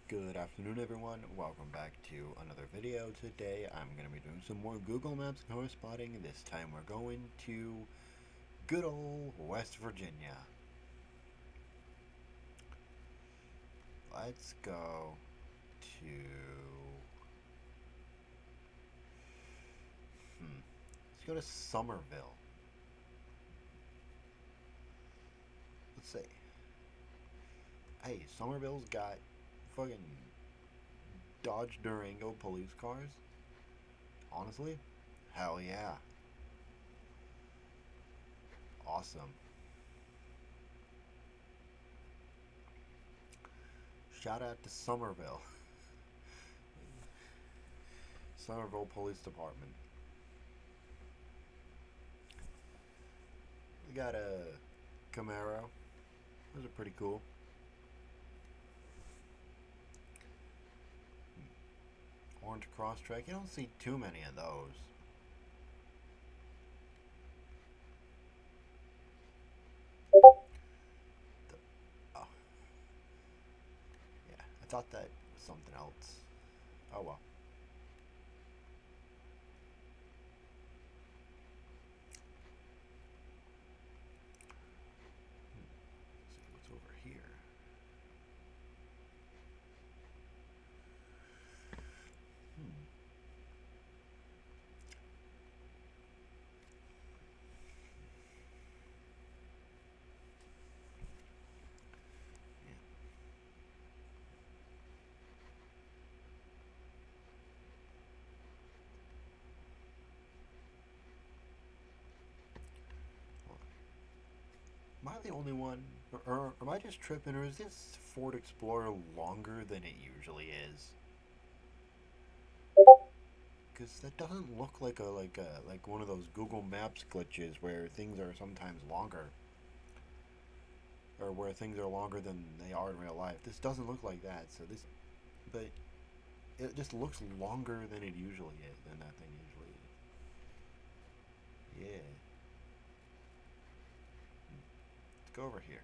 Good afternoon, everyone. Welcome back to another video. Today, I'm going to be doing some more Google Maps car spotting. This time, we're going to good old West Virginia. Let's go to. Let's go to Somerville. Let's see. Hey, Somerville's got fucking Dodge Durango police cars. Honestly, hell yeah. Awesome. Shout out to Somerville. Somerville Police Department. We got a Camaro. Those are pretty cool. Orange Crosstrek. You don't see too many of those. The, oh, yeah. I thought that was something else. Oh well. Let's see what's over here. Hmm. Yeah. Well, am I the only one, or am I just tripping, or is this Ford Explorer longer than it usually is? Because that doesn't look like one of those Google Maps glitches where things are sometimes longer, or where things are longer than they are in real life. This doesn't look like that. So this, but it just looks longer than it usually is, than that thing usually is. Yeah. Let's go over here.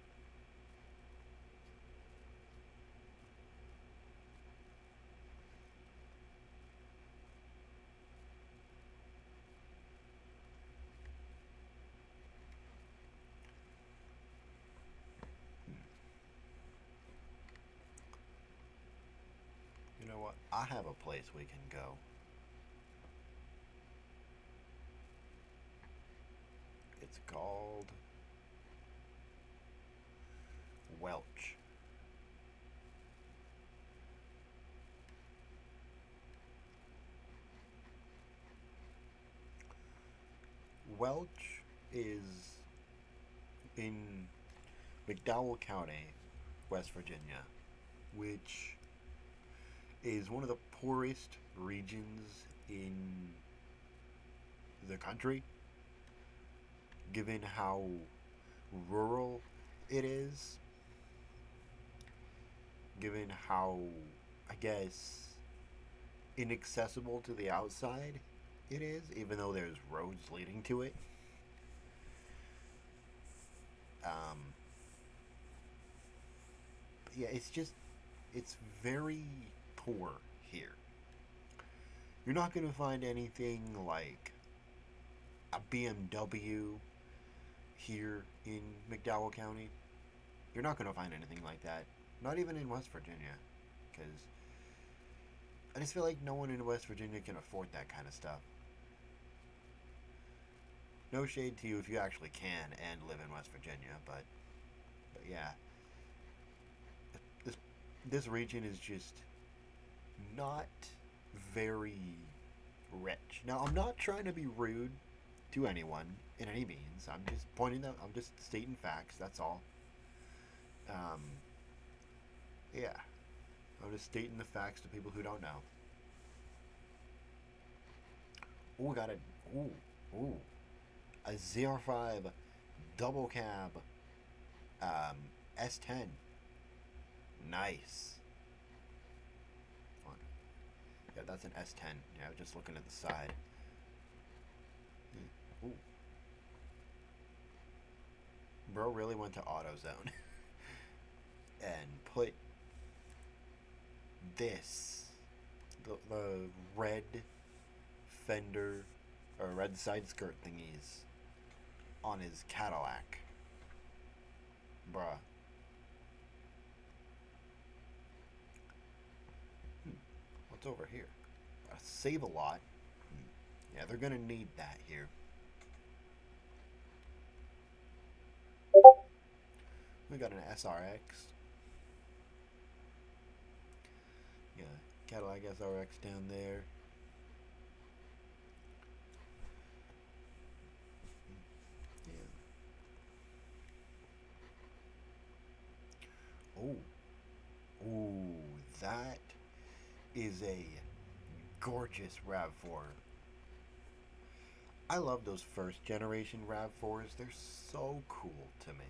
You know what? I have a place we can go. It's called Welch. Welch is in McDowell County, West Virginia, which is one of the poorest regions in the country, given how rural it is, given how, I guess, inaccessible to the outside it is, even though there's roads leading to it. Um, yeah, it's very poor here. You're not going to find anything like a BMW here in McDowell County. You're not going to find anything like that. Not even in West Virginia. Because I just feel like no one in West Virginia can afford that kind of stuff. No shade to you if you actually can and live in West Virginia, but yeah, this this region is just not very rich. Now, I'm not trying to be rude to anyone in any means. I'm just pointing out. I'm just stating facts. That's all. Um, yeah, I'm just stating the facts to people who don't know. Oh, we got a ooh ooh a ZR5 double cab um, S10. Nice. Yeah, that's an S10. Yeah, just looking at the side. Ooh, bro really went to AutoZone and put this, the red fender or red side skirt thingies on his Cadillac. Bruh. What's over here? Save a lot. Yeah, they're gonna need that here. We got an SRX. Yeah, Cadillac SRX down there. Yeah. Oh, ooh, that is a gorgeous RAV4. I love those first generation RAV4s. They're so cool to me.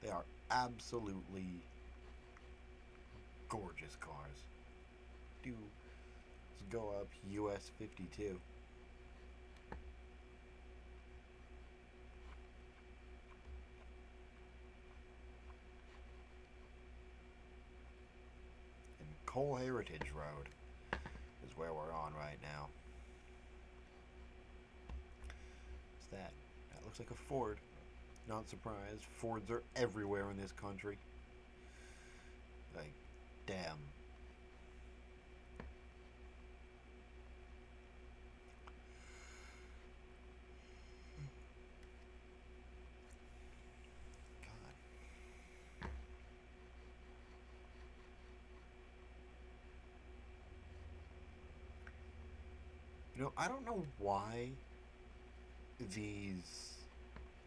They are absolutely gorgeous cars. Do let's go up US 52. And Cole Heritage Road is where we're on right now. What's that? That looks like a Ford. Not surprised. Fords are everywhere in this country. Like, damn. God. I don't know why these,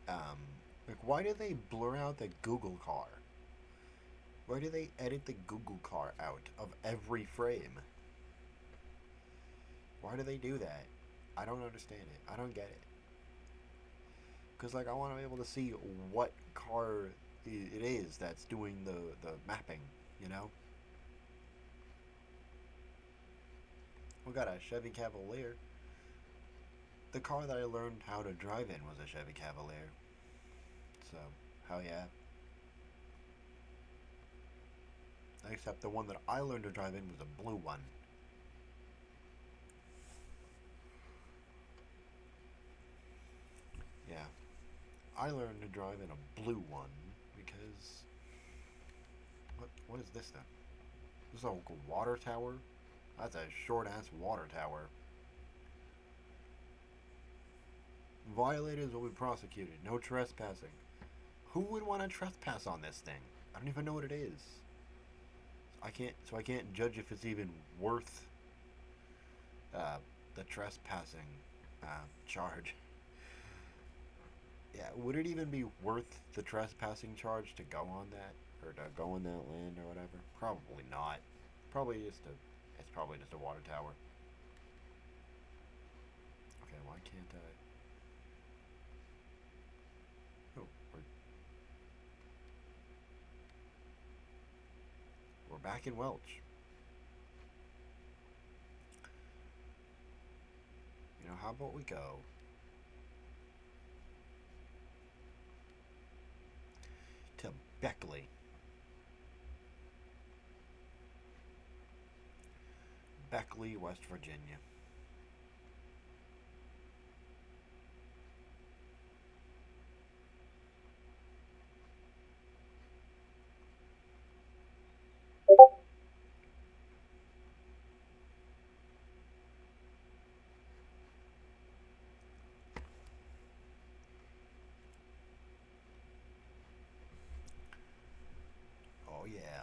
um, like, why do they blur out the Google car? Why do they edit the Google car out of every frame? Why do they do that? I don't understand it. I don't get it. Because, like, I want to be able to see what car it is that's doing the mapping, you know? We got a Chevy Cavalier. The car that I learned how to drive in was a Chevy Cavalier. So, hell yeah. Except the one that I learned to drive in was a blue one. Yeah. I learned to drive in a blue one because what is this then? This is a water tower? That's a short ass water tower. Violators will be prosecuted. No trespassing. Who would want to trespass on this thing? I don't even know what it is. I can't judge if it's even worth the trespassing charge. Yeah, would it even be worth the trespassing charge to go on that or to go on that land or whatever? Probably not. It's probably just a water tower. Okay, why can't I? Oh, we're back in Welch. How about we go to Beckley, Beckley, West Virginia. Oh yeah.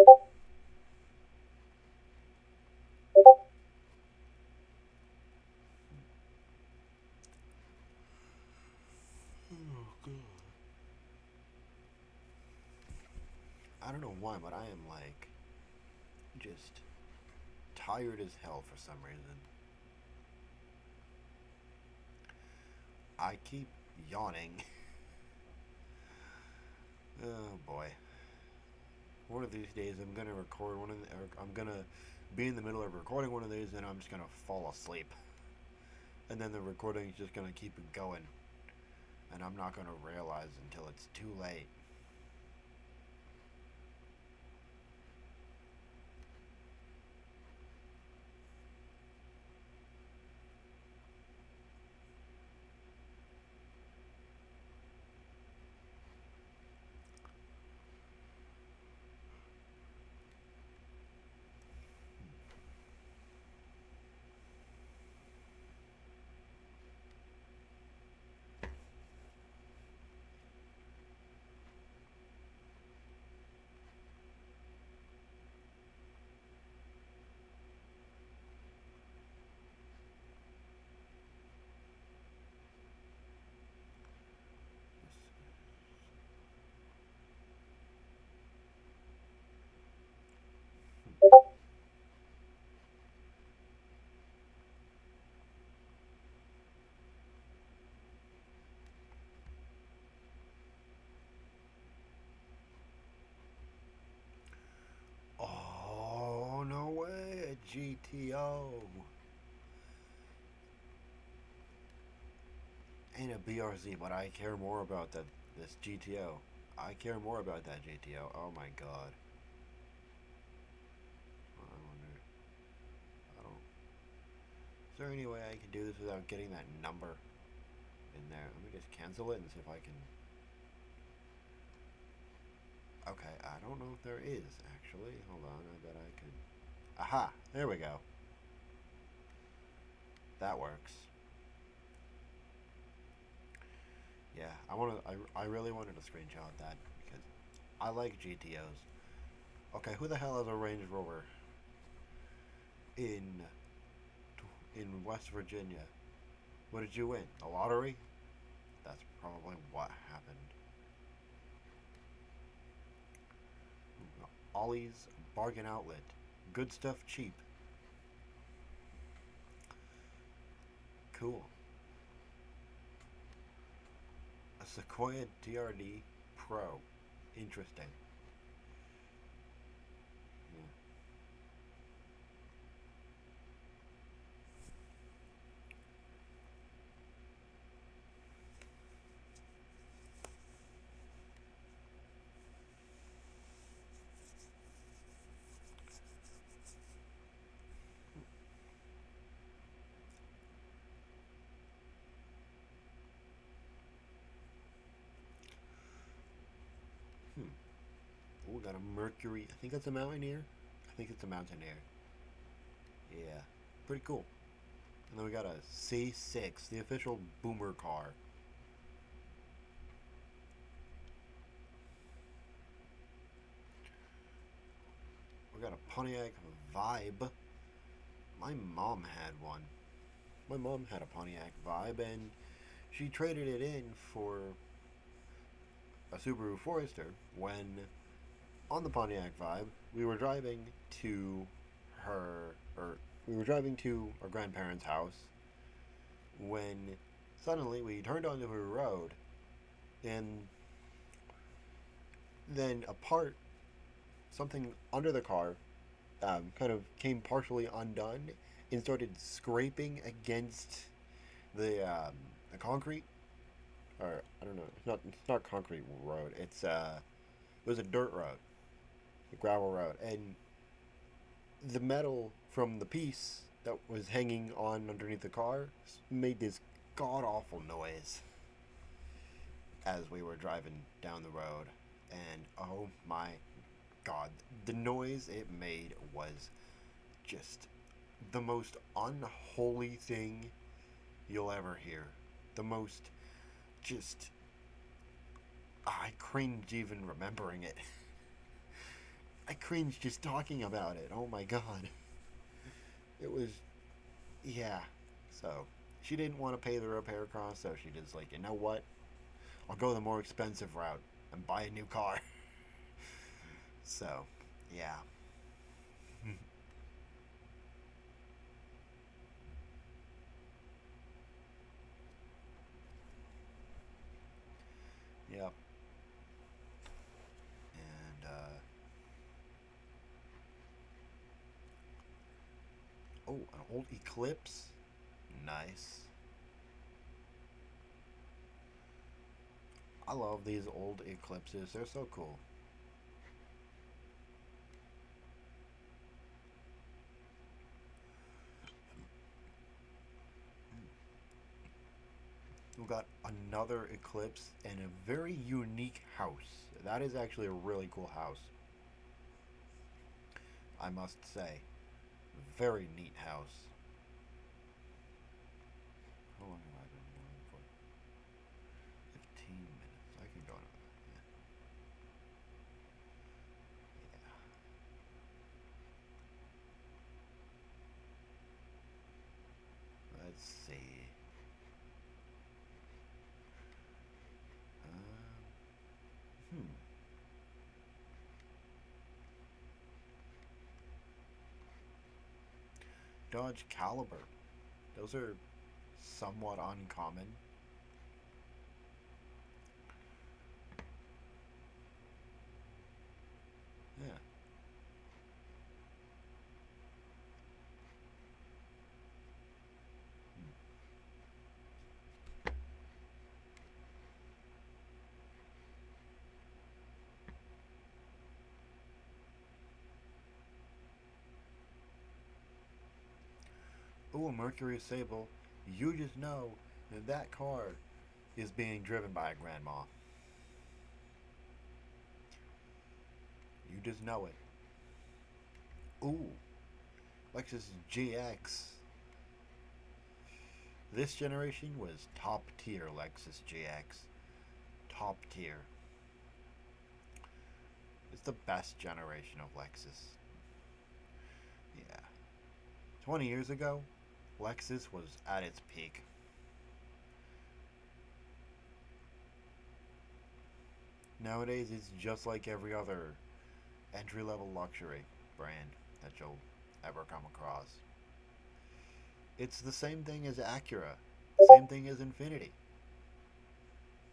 Oh god. I don't know why, but I am like just tired as hell for some reason. I keep yawning. Oh boy. One of these days I'm gonna record one of the, or I'm gonna be in the middle of recording one of these and I'm just gonna fall asleep. And then the recording is just gonna keep it going. And I'm not going to realize until it's too late. Oh, no way. A GTO. Ain't a BRZ, but I care more about this GTO. I care more about that GTO. Oh my god. I wonder. I don't. Is there any way I can do this without getting that number in there? Let me just cancel it and see if I can. Okay, I don't know if there is actually. Hold on, I bet I could. Aha! There we go. That works. Yeah, I really wanted to screenshot that because I like GTOs. Okay, who the hell has a Range Rover in West Virginia? What did you win? A lottery? That's probably what happened. Ollie's Bargain Outlet. Good stuff cheap. Cool. A Sequoia DRD Pro. Interesting. Yeah. Hmm. Oh, we got a Mercury. I think that's a Mountaineer. I think it's a Mountaineer. Yeah. Pretty cool. And then we got a C6, the official boomer car. We got a Pontiac Vibe. My mom had one. My mom had a Pontiac Vibe, and she traded it in for a Subaru Forester when, on the Pontiac Vibe, we were driving to her, or we were driving to our grandparents' house when suddenly we turned onto a road, and then a part, something under the car, kind of came partially undone and started scraping against the concrete, or I don't know. It's not concrete road. It was a dirt road, a gravel road, and the metal from the piece that was hanging on underneath the car made this god awful noise as we were driving down the road, and oh my god, the noise it made was just the most unholy thing you'll ever hear. The most just I cringe even remembering it. I cringe just talking about it. Oh my god. It was yeah. So she didn't want to pay the repair cost, so she just like, you know what? I'll go the more expensive route and buy a new car. So, yeah. Yep. And oh, an old Eclipse. Nice. I love these old Eclipses. They're so cool. We've got another Eclipse and a very unique house. That is actually a really cool house, I must say. Very neat house. How long have I been going for? 15 minutes. I can go to that. Yeah. Let's see. Hmm. Dodge Caliber. Those are somewhat uncommon. Yeah. Ooh, a Mercury Sable. You just know that that car is being driven by a grandma. You just know it. Ooh, Lexus GX. This generation was top tier Lexus GX. Top tier. It's the best generation of Lexus. Yeah. 20 years ago, Lexus was at its peak. Nowadays, it's just like every other entry level luxury brand that you'll ever come across. It's the same thing as Acura, same thing as Infiniti.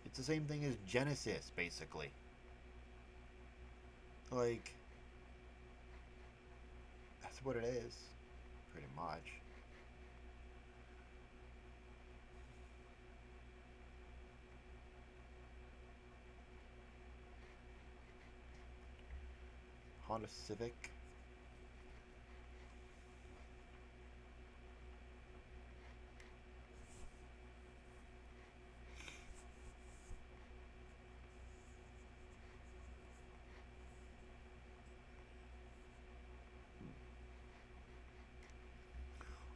It's the same thing as Genesis, basically. Like, that's what it is, pretty much. Honda Civic.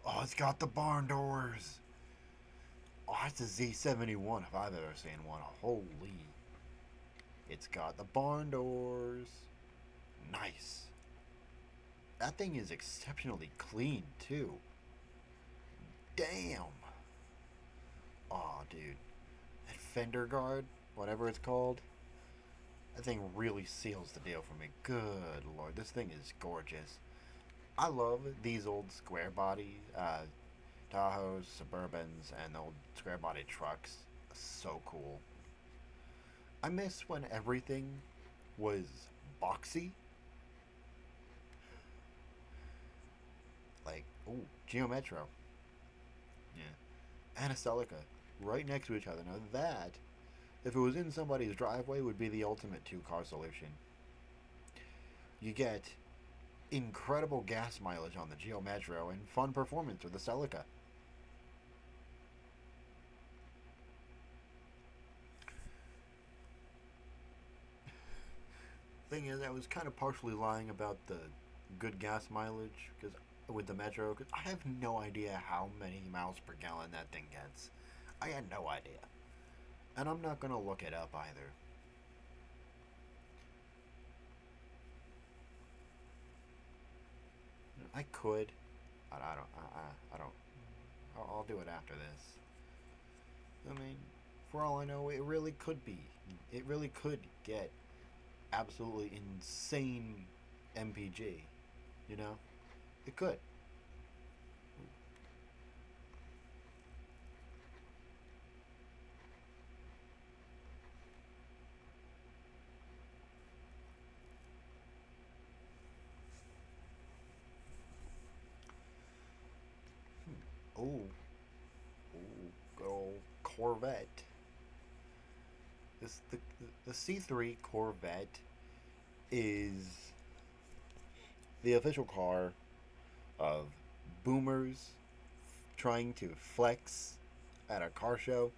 Oh, it's got the barn doors. Oh, it's a Z71 if I've ever seen one. Holy. It's got the barn doors. Nice. That thing is exceptionally clean, too. Damn. Oh, dude. That fender guard, whatever it's called, that thing really seals the deal for me. Good lord, this thing is gorgeous. I love these old square body Tahoes, Suburbans, and old square body trucks. So cool. I miss when everything was boxy. Like, ooh, Geo Metro. Yeah. And a Celica. Right next to each other. Now that, if it was in somebody's driveway, would be the ultimate two-car solution. You get incredible gas mileage on the Geo Metro and fun performance with the Celica. Thing is, I was kind of partially lying about the good gas mileage because with the Metro, because I have no idea how many miles per gallon that thing gets. I had no idea, and I'm not gonna look it up either. I could, but I don't. I don't. I'll do it after this. I mean, for all I know, it really could be. It really could get absolutely insane MPG. You know, it could. Oh, oh, good old Corvette. This the C3 Corvette is the official car of boomers trying to flex at a car show.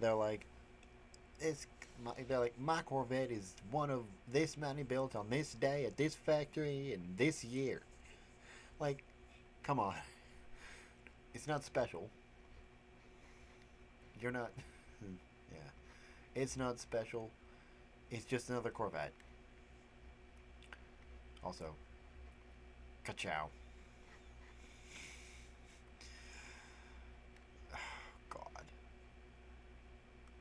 They're like, they're like, my Corvette is one of this many built on this day at this factory in this year. Like, come on, it's not special. You're not. Yeah, it's not special. It's just another Corvette. Also, ka-chow. God.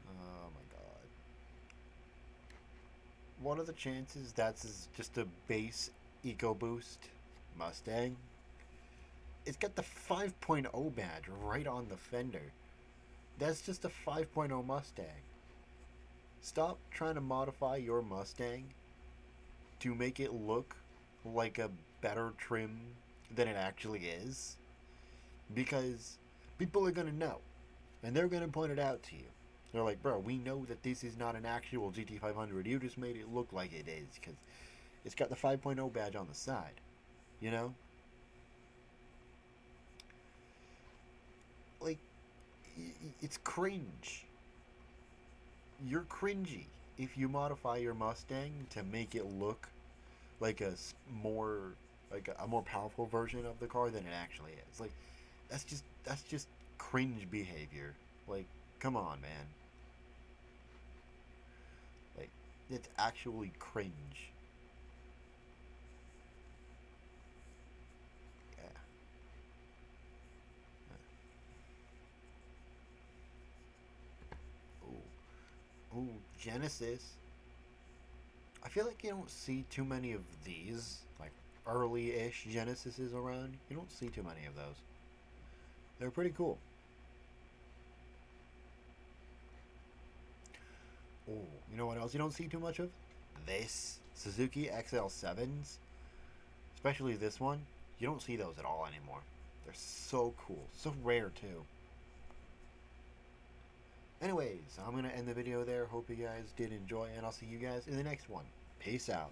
Oh my god. What are the chances that's just a base EcoBoost Mustang? It's got the 5.0 badge right on the fender. That's just a 5.0 Mustang. Stop trying to modify your Mustang to make it look like a better trim than it actually is. Because people are going to know. And they're going to point it out to you. They're like, bro, we know that this is not an actual GT500. You just made it look like it is. Because it's got the 5.0 badge on the side. You know? Like, it's cringe. You're cringy if you modify your Mustang to make it look like more a more powerful version of the car than it actually is. Like that's just cringe behavior. Like, come on, man. Like, it's actually cringe. Yeah. Ooh, ooh, Genesis. I feel like you don't see too many of these, like early-ish Genesises around. You don't see too many of those. They're pretty cool. Oh, you know what else you don't see too much of? This Suzuki XL7s, especially this one. You don't see those at all anymore. They're so cool, so rare too. Anyways, I'm gonna end the video there. Hope you guys did enjoy, and I'll see you guys in the next one. Peace out.